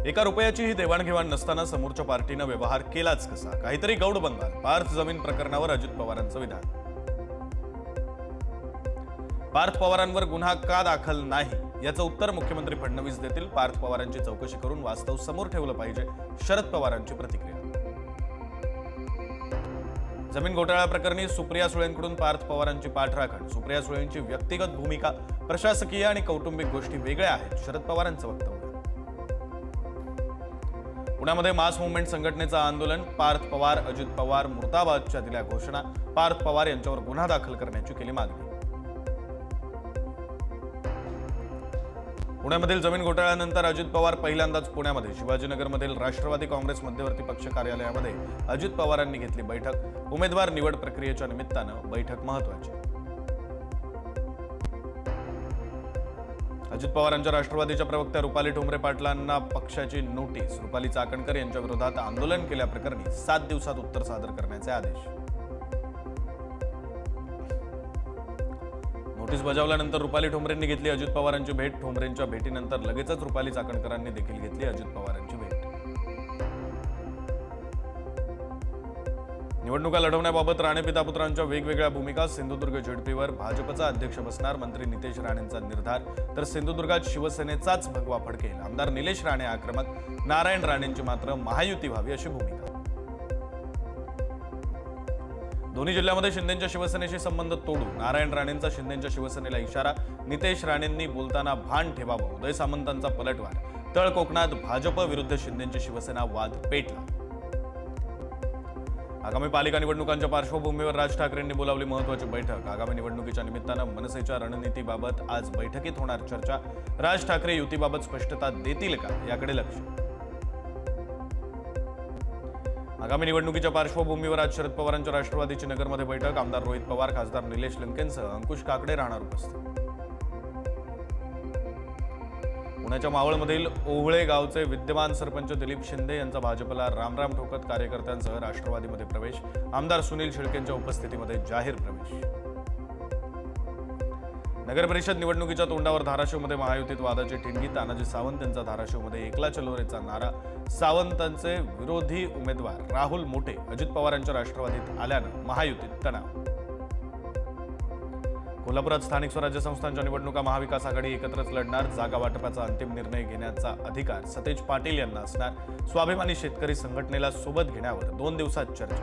एका रुपयाचीही देवाणघेवाण नसताना समोरच्या पार्टीने व्यवहार केलाच कसा? काहीतरी गौड बनवाल. पार्थ जमीन प्रकरणावर अजित पवारांचं विधान. पार्थ पवारांवर गुन्हा का दाखल नाही याचं उत्तर मुख्यमंत्री फडणवीस देतील. पार्थ पवारांची चौकशी करून वास्तव समोर ठेवलं पाहिजे, शरद पवारांची प्रतिक्रिया. जमीन घोटाळा प्रकरणी सुप्रिया सुळेंकडून पार्थ पवारांची पाठराखण. सुप्रिया सुळेंची व्यक्तिगत भूमिका, प्रशासकीय आणि कौटुंबिक गोष्टी वेगळ्या आहेत, शरद पवारांचं वक्तव्य. पुण्यामध्ये मास मुवमेंट संघटनेचं आंदोलन. पार्थ पवार, अजित पवार मुर्दाबादच्या दिल्या घोषणा. पार्थ पवार यांच्यावर गुन्हा दाखल करण्याची केली मागणी. पुण्यामधील जमीन घोटाळ्यानंतर अजित पवार पहिल्यांदाच पुण्यामध्ये शिवाजीनगरमधील राष्ट्रवादी काँग्रेस मध्यवर्ती पक्ष कार्यालयामध्ये अजित पवारांनी घेतली बैठक. उमेदवार निवड प्रक्रियेच्या निमित्तानं बैठक महत्त्वाची. अजित पवारांच्या राष्ट्रवादीच्या प्रवक्त्या रुपाली ठोंबरे पाटलांना पक्षाची नोटीस. रुपाली चाकणकर यांच्या विरोधात आंदोलन केल्याप्रकरणी 7 दिवसात उत्तर सादर करण्याचे आदेश. नोटीस बजावल्यानंतर रुपाली ठोंबरेंनी घेतली अजित पवारांची भेट. ठोंबरेंच्या भेटीनंतर लगेचच रुपाली चाकणकरांनी देखील घेतली अजित पवारांची भेट. निवडणुका लढवण्याबाबत राणे पितापुत्रांच्या वेगवेगळ्या भूमिका. सिंधुदुर्ग झेडपीवर भाजपचा अध्यक्ष बसणार, मंत्री नितेश राणेंचा निर्धार. तर सिंधुदुर्गात शिवसेनेचाच भगवा फडकेल. आमदार निलेश राणे आक्रमक. नारायण राणेंची मात्र महायुती व्हावी अशी भूमिका. दोन्ही जिल्ह्यामध्ये शिंदेंच्या शिवसेनेशी संबंध तोडू. नारायण राणेंचा शिंदेंच्या शिवसेनेला इशारा. नितेश राणेंनी बोलताना भान ठेवावं. उदय सामंतांचा पलटवार. तळ कोकणात भाजप विरुद्ध शिंदेंची शिवसेना वाद पेटला. आगामी पालिका निवडणुकांच्या पार्श्वभूमीवर राज ठाकरेंनी बोलावली महत्त्वाची बैठक. आगामी निवडणुकीच्या निमित्तानं मनसेच्या रणनीतीबाबत आज बैठकीत होणार चर्चा. राज ठाकरे युतीबाबत स्पष्टता देतील का याकडे लक्ष. आगामी निवडणुकीच्या पार्श्वभूमीवर आज शरद पवारांच्या राष्ट्रवादीची नगरमध्ये बैठक. आमदार रोहित पवार, खासदार निलेश लंकेंसह अंकुश काकडे राहणार उपस्थित. पुण्याच्या मावळमधील ओवळे गावचे विद्यमान सरपंच दिलीप शिंदे यांचा भाजपला रामराम ठोकत कार्यकर्त्यांसह राष्ट्रवादीमध्ये प्रवेश. आमदार सुनील शेळकेंच्या उपस्थितीमध्ये जाहीर प्रवेश. नगर परिषद निवडणुकीच्या तोंडावर धाराशिवमध्ये महायुतीत वादाची ठिणगी. तानाजी सावंत यांचा धाराशिवमध्ये एकला चलो रेचा नारा. सावंतांचे विरोधी उमेदवार राहुल मोठे अजित पवारांच्या राष्ट्रवादीत आल्यानं महायुतीत तणाव. कोल्हापुरात स्थानिक स्वराज्य संस्थांच्या निवडणुका महाविकास आघाडी एकत्रच लढणार. जागा वाटपाचा अंतिम निर्णय घेण्याचा अधिकार सतेज पाटील यांना असणार. स्वाभिमानी शेतकरी संघटनेला सोबत घेण्यावर 2 दिवसात चर्चा.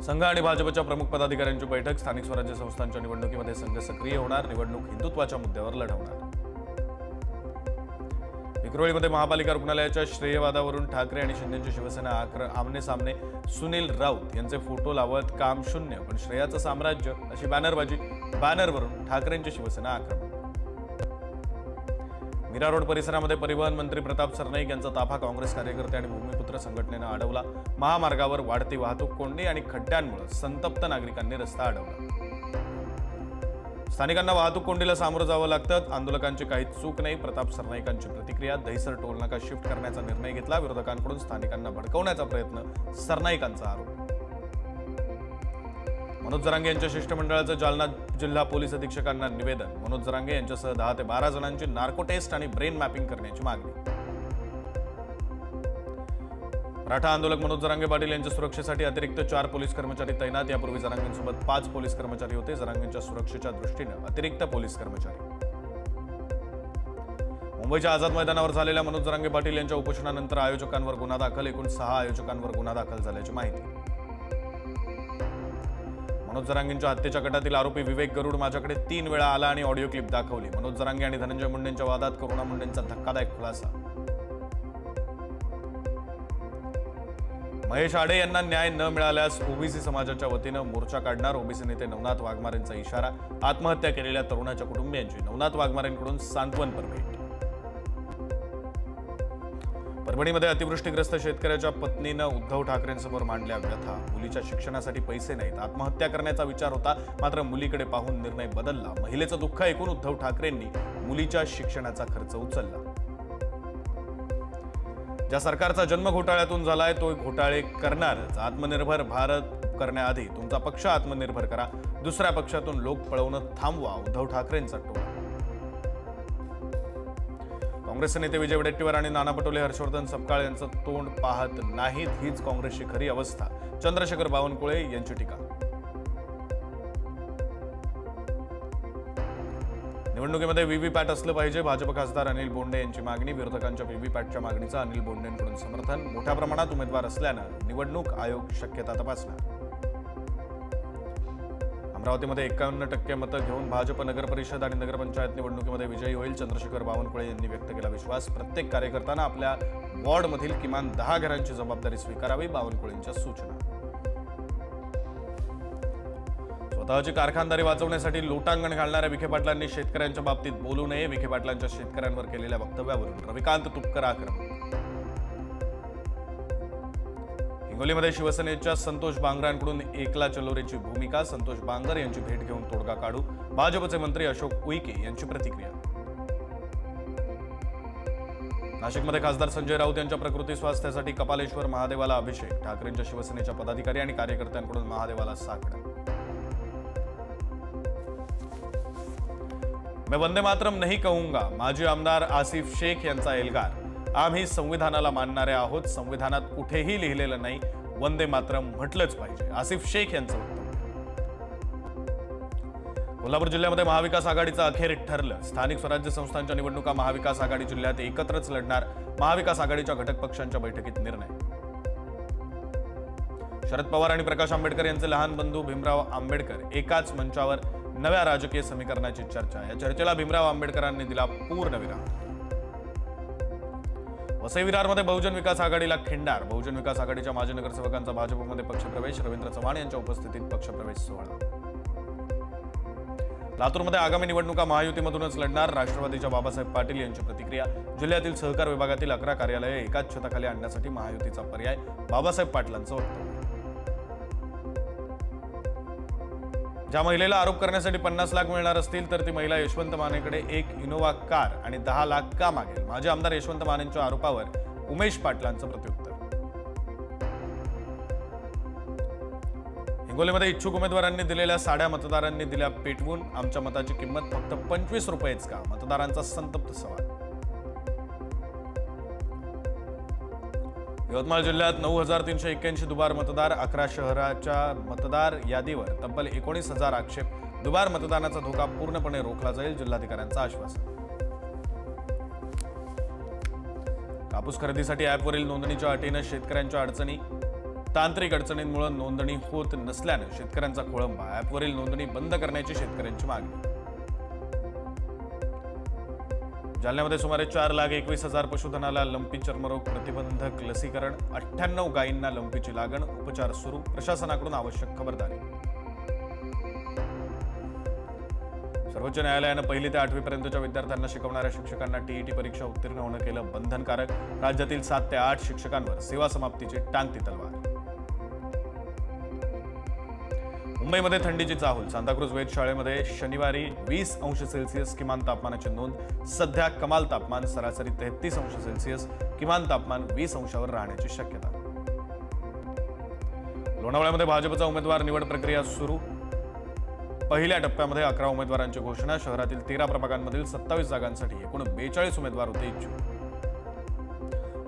संघ आणि भाजपच्या प्रमुख पदाधिकाऱ्यांची बैठक. स्थानिक स्वराज्य संस्थांच्या निवडणुकीमध्ये संघ सक्रिय होणार. निवडणूक हिंदुत्वाच्या मुद्द्यावर लढवणार. विक्रोळीमध्ये महापालिका रुग्णालयाच्या श्रेयवादावरून ठाकरे आणि शिंदेची शिवसेना आमने सामने. सुनील राऊत यांचे फोटो लावत काम शून्य पण श्रेयाचं साम्राज्य अशी बॅनरबाजी. बॅनरवरून ठाकरेंची शिवसेना आक्रमक. मीरा रोड परिसरामध्ये परिवहन मंत्री प्रताप सरनाईक यांचा ताफा काँग्रेस कार्यकर्ते आणि भूमिपुत्र संघटनेनं अडवला. महामार्गावर वाढती वाहतूक कोंडी आणि खड्ड्यांमुळे संतप्त नागरिकांनी रस्ता अडवला. स्थानिकांना वाहतूक कोंडीला सामोरं जावं लागतं. आंदोलकांची काही चूक नाही. प्रताप सरनाईकांची प्रतिक्रिया. दहिसर टोलनाका शिफ्ट करण्याचा निर्णय घेतला. विरोधकांकडून स्थानिकांना भडकवण्याचा प्रयत्न, सरनाईकांचा आरोप. मनोज जरांगे यांच्या शिष्टमंडळाचं जालना जिल्हा पोलीस अधीक्षकांना निवेदन. मनोज जरांगे यांच्यासह 10 ते 12 जणांची नार्को टेस्ट आणि ब्रेन मॅपिंग करण्याची मागणी. मराठा आंदोलक मनोज जरांगे पाटील यांच्या सुरक्षेसाठी अतिरिक्त 4 पोलीस कर्मचारी तैनात. यापूर्वी जरांगेंसोबत 5 पोलीस कर्मचारी होते. जरांगेंच्या सुरक्षेच्या दृष्टीनं अतिरिक्त पोलीस कर्मचारी. मुंबईच्या आझाद मैदानावर झालेल्या मनोज जरांगे पाटील यांच्या उपोषणानंतर आयोजकांवर गुन्हा दाखल. एकूण 6 आयोजकांवर गुन्हा दाखल झाल्याची माहिती. मनोज जरांगेंच्या हत्येच्या कटातील आरोपी विवेक गरुड माझ्याकडे 3 वेळा आला आणि ऑडिओ क्लिप दाखवली. मनोज जरांगे आणि धनंजय मुंडेंच्या वादात करुणा मुंडेंचा धक्कादायक खुलासा. महेश आडे यांना न्याय न मिळाल्यास ओबीसी समाजाच्या वतीनं मोर्चा काढणार. ओबीसी नेते नवनाथ वाघमारेंचा इशारा. आत्महत्या केलेल्या तरुणाच्या कुटुंबियांची नवनाथ वाघमारेंकडून सांत्वनपर भेट. परभणीमध्ये अतिवृष्टीग्रस्त शेतकऱ्याच्या पत्नीनं उद्धव ठाकरेंसमोर मांडल्या व्यथा. मुलीच्या शिक्षणासाठी पैसे नाहीत. आत्महत्या करण्याचा विचार होता, मात्र मुलीकडे पाहून निर्णय बदलला. महिलेचं दुःख ऐकून उद्धव ठाकरेंनी मुलीच्या शिक्षणाचा खर्च उचलला. ज्या सरकारचा जन्म घोटाळ्यातून झालाय तो घोटाळे करणारच. आत्मनिर्भर भारत करण्याआधी तुमचा पक्ष आत्मनिर्भर करा. दुसऱ्या पक्षातून लोक पळवणं थांबवा. उद्धव ठाकरेंचा टोला. काँग्रेसचे नेते विजय वडेट्टीवार आणि नाना पटोले हर्षवर्धन सपकाळ यांचं तोंड पाहत नाहीत, हीच काँग्रेसची खरी अवस्था. चंद्रशेखर बावनकुळे यांची टीका. निवडणुकीमध्ये व्हीव्हीपॅट असलं पाहिजे, भाजप खासदार अनिल बोंडे यांची मागणी. विरोधकांच्या व्हीव्हीपॅटच्या मागणीचं अनिल बोंडेंकडून समर्थन. मोठ्या प्रमाणात उमेदवार असल्यानं निवडणूक आयोग शक्यता तपासणार. अमरावतीमध्ये 51% मतं घेऊन भाजप नगर परिषद आणि नगरपंचायत निवडणुकीमध्ये विजयी होईल. चंद्रशेखर बावनकुळे यांनी व्यक्त केला विश्वास. प्रत्येक कार्यकर्त्यानं आपल्या वॉर्डमधील किमान 10 घरांची जबाबदारी स्वीकारावी, बावनकुळेंच्या सूचना. स्वतःची कारखानदारी वाचवण्यासाठी लोटांगण घालणाऱ्या विखे पाटलांनी शेतकऱ्यांच्या बाबतीत बोलू नये. विखे पाटलांच्या शेतकऱ्यांवर केलेल्या वक्तव्यावरून रविकांत तुपकर आक्रमक. हिंगोलीमध्ये शिवसेनेच्या संतोष बांगरांकडून एकला चलोरेची भूमिका. संतोष बांगर यांची भेट घेऊन तोडगा काढू. भाजपचे मंत्री अशोक उईके यांची प्रतिक्रिया. नाशिकमध्ये खासदार संजय राऊत यांच्या प्रकृती स्वास्थ्यासाठी कपालेश्वर महादेवाला अभिषेक. ठाकरेंच्या शिवसेनेच्या पदाधिकारी आणि कार्यकर्त्यांकडून महादेवाला साकडं. मैं वंदे मातरम नहीं कहूंगा, माजी आमदार आसिफ शेख यांचा एल्गार. आम्ही संविधानाला मानणारे आहोत, संविधानात कुठेही लिहिलेलं नाही वंदे मातरम म्हटलंच पाहिजे, आसिफ शेख यांचं वक्तव्य. कोल्हापूर जिल्ह्यामध्ये महाविकास आघाडीचं अखेर ठरलं. स्थानिक स्वराज्य संस्थांच्या निवडणुका महाविकास आघाडी जिल्ह्यात एकत्रच लढणार. महाविकास आघाडीच्या घटक पक्षांच्या बैठकीत निर्णय. शरद पवार आणि प्रकाश आंबेडकर यांचे लहान बंधू भीमराव आंबेडकर एकाच मंचावर, नव्या राजकीय समीकरणाची चर्चा. या चर्चेला भीमराव आंबेडकरांनी दिला पूर्णविराम. वसई विरारमध्ये बहुजन विकास आघाडीला खिंडार. बहुजन विकास आघाडीच्या माजी नगरसेवकांचा भाजपमध्ये पक्षप्रवेश. रवींद्र चव्हाण यांच्या उपस्थितीत पक्षप्रवेश सोहळा. लातूरमध्ये आगामी निवडणुका महायुतीमधूनच लढणार. राष्ट्रवादीच्या बाबासाहेब पाटील यांची प्रतिक्रिया. जिल्ह्यातील सहकार विभागातील 11 कार्यालये एकाच छताखाली आणण्यासाठी महायुतीचा पर्याय. बाबासाहेब पाटलांचं वक्तव्य. ज्या महिलेला आरोप करण्यासाठी 50 लाख मिळणार असतील तर ती महिला यशवंत मानेकडे एक इनोव्हा कार आणि 10 लाख का मागेल? माजी आमदार यशवंत मानेंच्या आरोपावर उमेश पाटलांचं प्रत्युत्तर. हिंगोलीमध्ये इच्छुक उमेदवारांनी दिलेल्या साड्या मतदारांनी दिल्या पेटवून. आमच्या मताची किंमत फक्त 25 रुपयेच का? मतदारांचा संतप्त सवाल. यवतमाळ जिल्ह्यात 9,381 दुबार मतदार. 11 शहराच्या मतदार यादीवर तब्बल 19,000 आक्षेप. दुबार मतदानाचा धोका पूर्णपणे रोखला जाईल, जिल्हाधिकाऱ्यांचं आश्वासन. कापूस खरेदीसाठी ॲपवरील नोंदणीच्या अटीनं शेतकऱ्यांच्या अडचणी. तांत्रिक अडचणींमुळे नोंदणी होत नसल्यानं शेतकऱ्यांचा खोळंबा. ॲपवरील नोंदणी बंद करण्याची शेतकऱ्यांची मागणी. जालन्यामध्ये सुमारे 4,21,000 पशुधनाला लंपी चर्मरोग प्रतिबंधक लसीकरण. 98 गायींना लंपीची लागण. उपचार सुरू. प्रशासनाकडून आवश्यक खबरदारी. सर्वोच्च न्यायालयानं 1ली ते 8वी पर्यंतच्या विद्यार्थ्यांना शिकवणाऱ्या शिक्षकांना टीईटी परीक्षा उत्तीर्ण होणं केलं बंधनकारक. राज्यातील 7 ते 8 शिक्षकांवर सेवा समाप्तीची टांगती तलवार. मुंबईमध्ये थंडीची चाहूल. सांताक्रूज वेधशाळेमध्ये शनिवारी 20 अंश सेल्सिअस किमान तापमानाची नोंद. सध्या कमाल तापमान सरासरी 33 अंश सेल्सिअस, किमान तापमान 20 अंशावर राहण्याची शक्यता. लोणावळ्यामध्ये भाजपचा उमेदवार निवड प्रक्रिया सुरू. पहिल्या टप्प्यामध्ये 11 उमेदवारांची घोषणा. शहरातील 13 प्रभागांमधील 27 जागांसाठी एकूण 42 उमेदवार होते इच्छुक.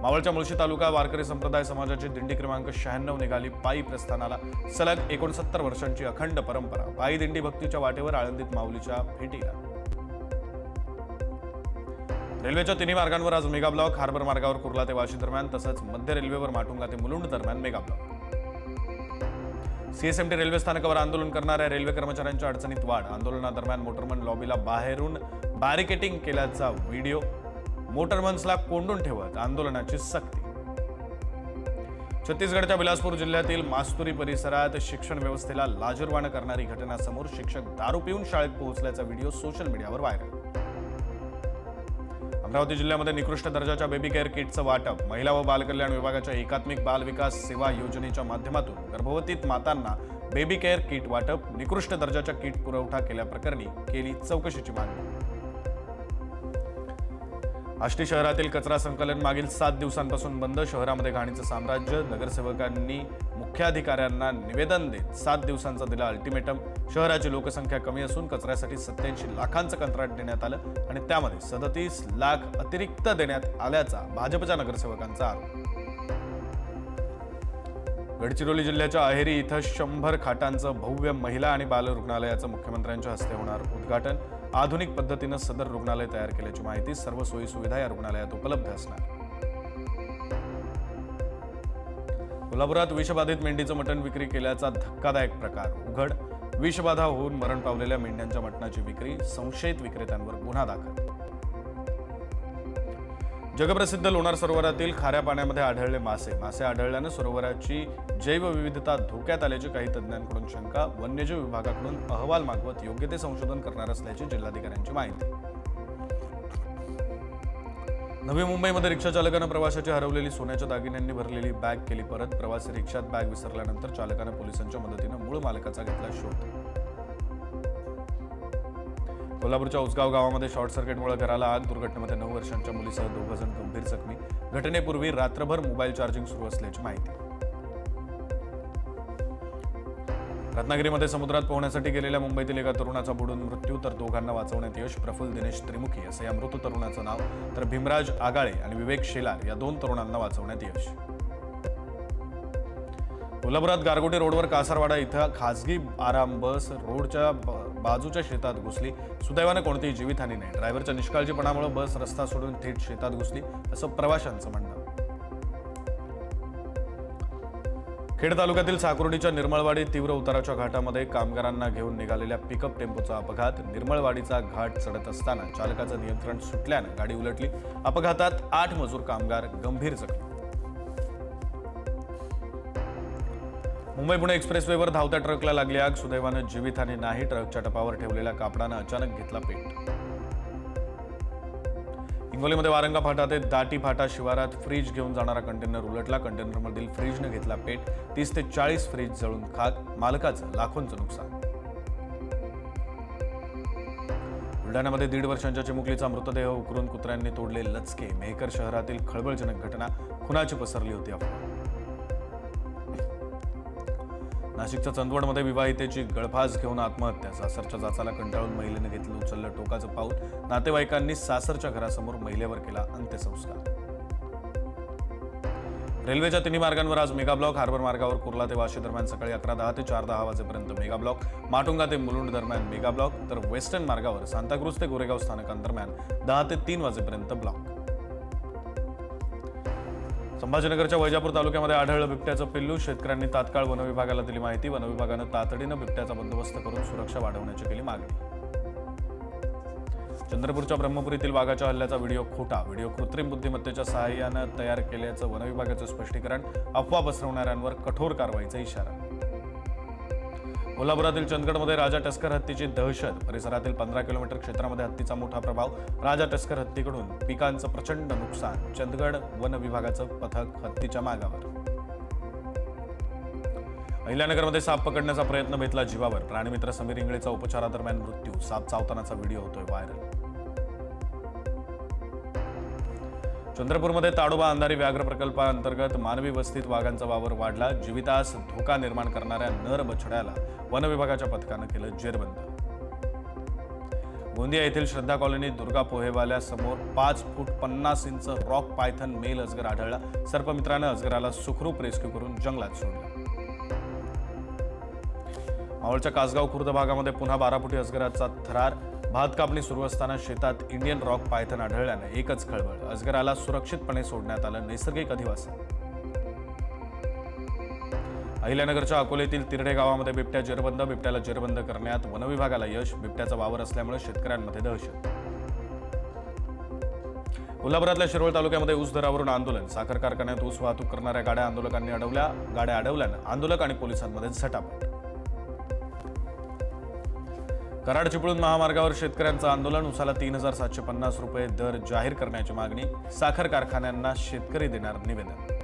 मावळच्या मुळशी तालुका वारकरी संप्रदाय समाजाची दिंडी क्रमांक 96 निघाली पायी प्रस्थानाला. सलग 69 वर्षांची अखंड परंपरा. पायी दिंडी भक्तीच्या वाटेवर आळंदीत माऊलीच्या भेटीला. रेल्वेच्या तिन्ही मार्गांवर आज मेगा ब्लॉक. हार्बर मार्गावर कुर्ला ते वाशी दरम्यान, तसंच मध्य रेल्वेवर माटुंगा ते मुलुंड दरम्यान मेगा ब्लॉक. सीएसएमटी रेल्वे स्थानकावर आंदोलन करणाऱ्या रेल्वे कर्मचाऱ्यांच्या अडचणीत वाढ. आंदोलनादरम्यान मोटरमन लॉबीला बाहेरून बॅरिकेटिंग केल्याचा व्हिडिओ. मोटरमन्सला कोंडून ठेवत आंदोलनाची सक्ती. छत्तीसगडच्या बिलासपूर जिल्ह्यातील मास्तुरी परिसरात शिक्षण व्यवस्थेला लाजिरवाणं करणारी घटना समोर. शिक्षक दारू पिऊन शाळेत पोहोचल्याचा व्हिडिओ सोशल मीडियावर व्हायरल. अमरावती जिल्ह्यामध्ये निकृष्ट दर्जाच्या बेबी केअर किटचं वाटप. महिला व बालकल्याण विभागाच्या एकात्मिक बाल विकास सेवा योजनेच्या माध्यमातून गर्भवती मातांना बेबी केअर किट वाटप. निकृष्ट दर्जाच्या किट पुरवठा केल्याप्रकरणी केली चौकशीची मागणी. आष्टी शहरातील कचरा संकलन मागील 7 दिवसांपासून बंद. शहरामध्ये घाणीचं साम्राज्य. नगरसेवकांनी मुख्याधिकाऱ्यांना निवेदन देत 7 दिवसांचा दिला अल्टिमेटम. शहराची लोकसंख्या कमी असून कचऱ्यासाठी 87 लाखांचं कंत्राट देण्यात आलं आणि त्यामध्ये 37 लाख अतिरिक्त देण्यात आल्याचा भाजपच्या नगरसेवकांचा आरोप. गडचिरोली जिल्ह्याच्या अहेरी इथं 100 खाटांचं भव्य महिला आणि बाल रुग्णालयाचं मुख्यमंत्र्यांच्या हस्ते होणार उद्घाटन. आधुनिक पद्धतीनं सदर रुग्णालय तयार केल्याची माहिती. सर्व सोयी सुविधा या रुग्णालयात उपलब्ध असणार. कोल्हापुरात विषबाधित मेंढीचं मटण विक्री केल्याचा धक्कादायक प्रकार उघड. विषबाधा होऊन मरण पावलेल्या मेंढ्यांच्या मटणाची विक्री. संशयित विक्रेत्यांवर गुन्हा दाखल. जगप्रसिद्ध लोणार सरोवरातील खाऱ्या पाण्यामध्ये आढळले मासे आढळल्यानं सरोवराची जैवविविधता धोक्यात आल्याची काही तज्ज्ञांकडून शंका. वन्यजीव विभागाकडून अहवाल मागवत योग्य ते संशोधन करणार असल्याची जिल्हाधिकाऱ्यांची माहिती. नवी मुंबईमध्ये रिक्षा चालकानं प्रवाशाची हरवलेली सोन्याच्या दागिन्यांनी भरलेली बॅग केली परत. प्रवासी रिक्षात बॅग विसरल्यानंतर चालकानं पोलिसांच्या मदतीनं मूळ मालकाचा घेतला शोध. कोल्हापूरच्या उसगाव गावामध्ये शॉर्ट सर्किटमुळे घराला आग. दुर्घटनेमध्ये 9 वर्षांच्या मुलीसह 2 जण गंभीर जखमी. घटनेपूर्वी रात्रभर मोबाईल चार्जिंग सुरू असल्याची माहिती. रत्नागिरीमध्ये समुद्रात पोहण्यासाठी गेलेल्या मुंबईतील एका तरुणाचा बुडून मृत्यू तर 2घांना वाचवण्यात यश. प्रफुल्ल दिनेश त्रिमुखी असं या मृत तरुणाचं नाव. तर भीमराज आगाळे आणि विवेक शेलार या 2 तरुणांना वाचवण्यात यश. कोल्हापुरात गारगोटी रोडवर कासारवाडा इथं खासगी आराम बस रोडच्या बाजूच्या शेतात घुसली. सुदैवानं कोणतीही जीवितहानी नाही. ड्रायव्हरच्या निष्काळजीपणामुळे बस रस्ता सोडून थेट शेतात घुसली असं प्रवाशांचं म्हणणं. खेड तालुक्यातील साकुर्डीच्या निर्मळवाडी तीव्र उताराच्या घाटामध्ये कामगारांना घेऊन निघालेल्या पिकअप टेम्पोचा अपघात. निर्मळवाडीचा घाट चढत असताना चालकाचं नियंत्रण सुटल्यानं गाडी उलटली. अपघातात 8 मजूर कामगार गंभीर जखमी. मुंबई पुणे एक्सप्रेसवेवर धावत्या ट्रकला लागली आग. सुदैवानं जीवितहानी नाही. ट्रकच्या टपावर ठेवलेल्या कापडानं अचानक घेतला पेट. हिंगोलीमध्ये वारंगा फाटा ते दाटी फाटा शिवारात फ्रीज घेऊन जाणारा कंटेनर उलटला. कंटेनरमधील फ्रीजनं घेतला पेट. 30 ते 40 फ्रीज जळून खाक. मालकाचं लाखोंचं नुकसान. बुलढाण्यामध्ये 1.5 वर्षांच्या चिमुकलीचा मृतदेह उकरून कुत्र्यांनी तोडले लचके. मेहकर शहरातील खळबळजनक घटना. खुनाची पसरली होती अफवा. नाशिकच्या चंदवडमध्ये विवाहितेची गळफास घेऊन आत्महत्या. सासरच्या जाचाला कंटाळून महिलेने घेतलं उचललं टोकाचं पाऊल. नातेवाईकांनी सासरच्या घरासमोर महिलेवर केला अंत्यसंस्कार. रेल्वेच्या 3 मार्गांवर आज मेगा ब्लॉक. हार्बर मार्गावर कुर्ला ते वाशी दरम्यान सकाळी 11:10 ते 4:10 वाजेपर्यंत मेगा ब्लॉक. माटुंगा ते मुलुंड दरम्यान मेगा ब्लॉक. तर वेस्टर्न मार्गावर सांताक्रूज ते गोरेगाव स्थानकांदरम्यान 10 ते 3 वाजेपर्यंत ब्लॉक. संभाजीनगरच्या वैजापूर तालुक्यामध्ये आढळलं बिबट्याचं पिल्लू. शेतकऱ्यांनी तात्काळ वनविभागाला दिली माहिती. वनविभागानं तातडीनं बिबट्याचा बंदोबस्त करून सुरक्षा वाढवण्याची केली मागणी. चंद्रपूरच्या ब्रह्मपुरीतील वाघाच्या हल्ल्याचा व्हिडिओ खोटा. व्हिडिओ कृत्रिम बुद्धिमत्तेच्या सहाय्यानं तयार केल्याचं वनविभागाचं स्पष्टीकरण. अफवा पसरवणाऱ्यांवर कठोर कारवाईचा इशारा. कोल्हापुरातील चंदगडमध्ये राजा टस्कर हत्तीची दहशत. परिसरातील 15 किलोमीटर क्षेत्रामध्ये हत्तीचा मोठा प्रभाव. राजा टस्कर हत्तीकडून पिकांचं प्रचंड नुकसान. चंदगड वन विभागाचं पथक हत्तीच्या मागावर. अहिल्यानगरमध्ये साप पकडण्याचा प्रयत्न बेतला जीवावर. प्राणीमित्र समीर इंगळेचा उपचारादरम्यान मृत्यू. साप चावतानाचा व्हिडिओ होतोय व्हायरल. चंद्रपूरमध्ये ताडोबा अंधारी व्याघ्र प्रकल्पाअंतर्गत मानवी वस्तीत वाघांचा वावर वाढला. जीवितास धोका निर्माण करणाऱ्या नर बछड्याला वन विभागाच्या पथकानं केलं जेरबंद. गोंदिया येथील श्रद्धा कॉलनीत दुर्गा पोहेवाल्यासमोर 5 फूट 50 इंच रॉक पायथन मेल अजगर आढळला. सर्पमित्रानं अजगराला सुखरूप रेस्क्यू करून जंगलात सोडलं. मावळच्या कासगाव खुर्द भागामध्ये पुन्हा 12 फुटी अजगराचा थरार. भात कापणी सुरू असताना शेतात इंडियन रॉक पायथन आढळल्यानं एकच खळबळ. अजगराला सुरक्षितपणे सोडण्यात आलं नैसर्गिक अधिवासन. अहिल्यानगरच्या अकोलेतील तिरडे गावामध्ये बिबट्या जेरबंद. बिबट्याला जेरबंद करण्यात वनविभागाला यश. बिबट्याचा वावर असल्यामुळे शेतकऱ्यांमध्ये दहशत. कोल्हापुरातल्या शिरोळ तालुक्यामध्ये ऊस दरावरून आंदोलन. साखर कारखान्यात ऊस वाहतूक करणाऱ्या गाड्या आंदोलकांनी अडवल्या. गाड्या अडवल्यानं आंदोलक आणि पोलिसांमध्ये झटापट. कराड चिपळूण महामार्गावर शेतकऱ्यांचं आंदोलन. ऊसाला 3,750 रुपये दर जाहीर करण्याची मागणी. साखर कारखान्यांना शेतकरी देणार निवेदन.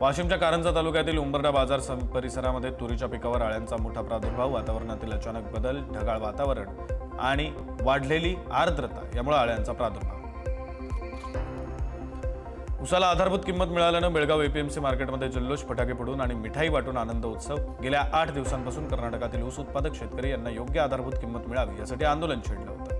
वाशिमच्या कारंजा तालुक्यातील उंबरडा बाजार परिसरामध्ये तुरीच्या पिकावर अळ्यांचा मोठा प्रादुर्भाव. वातावरणातील अचानक बदल. ढगाळ वातावरण आणि वाढलेली आर्द्रता यामुळे अळ्यांचा प्रादुर्भाव. उसाला आधारभूत किंमत मिळाल्यानं बेळगाव एपीएमसी मार्केटमध्ये जल्लोष, फटाके फोडून आणि मिठाई वाटून आनंद उत्सव. गेल्या 8 दिवसांपासून कर्नाटकातील ऊस उत्पादक शेतकरी यांना योग्य आधारभूत किंमत मिळावी यासाठी आंदोलन छेडलं होतं.